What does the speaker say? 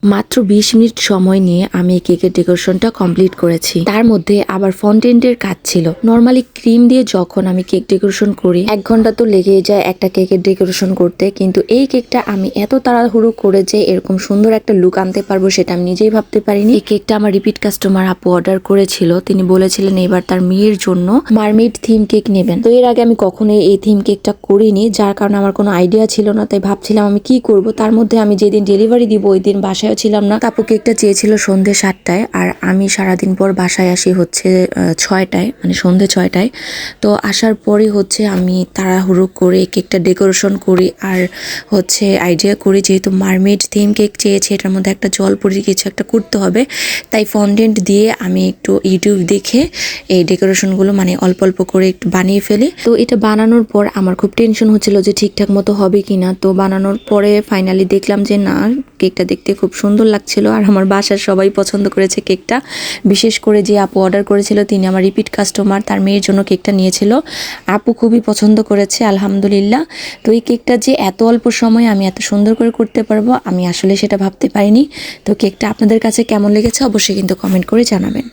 মাত্র 20 মিনিট সময় নিয়ে আমি কেকের ডেকোরেশনটা কমপ্লিট করেছি। তার মধ্যে আবার ফন্টেন্টের কাজ ছিল। নর্মালি ক্রিম দিয়ে যখন আমি কেক ডেকোরেশন করি 1 ঘন্টা তো লেগেই যায় একটা কেকের ডেকোরেশন করতে, কিন্তু এই কেকটা আমি এত তাড়াহুড়ো করে যে এরকম সুন্দর একটা লুক আনতে পারবো সেটা আমি নিজেই ভাবতে পারিনি। এই কেকটা আমার রিপিট কাস্টমার আপু অর্ডার করেছিল। তিনি বলেছিলেন এবার তার মেয়ের জন্য মারমেড থিম কেক নেবেন। তো এর আগে আমি কখনোই এই থিম কেকটা করিনি, যার কারণে আমার কোনো আইডিয়া ছিল না। তাই ভাবছিলাম আমি কি করব। তার মধ্যে আমি যেদিন ডেলিভারি দিব ওই দিন বাসায় ছিলাম না। আপু কেকটা চেয়েছিল সন্ধ্যে 7টায়, আর আমি সারাদিন পর বাসায় আসি হচ্ছে 6টায়, মানে সন্ধ্যে 6টায়। তো আসার পরে হচ্ছে আমি তাড়াহুড়ো করে কেকটা ডেকোরেশন করি আর হচ্ছে আইডিয়া করি যেহেতু মারমেড থিম কেক চেয়েছে এটার মধ্যে একটা জল পরি কিছু একটা করতে হবে, তাই ফন্ডেন্ট দিয়ে আমি একটু ইউটিউব দেখে এই ডেকোরেশনগুলো মানে অল্প অল্প করে একটু বানিয়ে ফেলি। তো এটা বানানোর পর আমার খুব টেনশন হচ্ছিল যে ঠিকঠাক মতো হবে কিনা। তো বানানোর পরে ফাইনালি দেখলাম যে না, কেকটা দেখতে খুব সুন্দর লাগছিল আর আমার বাসার সবাই পছন্দ করেছে কেকটা। বিশেষ করে যে আপু অর্ডার করেছিল তিনি আমার রিপিট কাস্টমার, তার মেয়ের জন্য কেকটা নিয়েছিল। আপু খুবই পছন্দ করেছে আলহামদুলিল্লাহ। তো এই কেকটা যে এত অল্প সময়ে আমি এত সুন্দর করে করতে পারবো আমি আসলে সেটা ভাবতে পারিনি। তো কেকটা আপনাদের কাছে কেমন লেগেছে অবশ্যই কিন্তু কমেন্ট করে জানাবেন।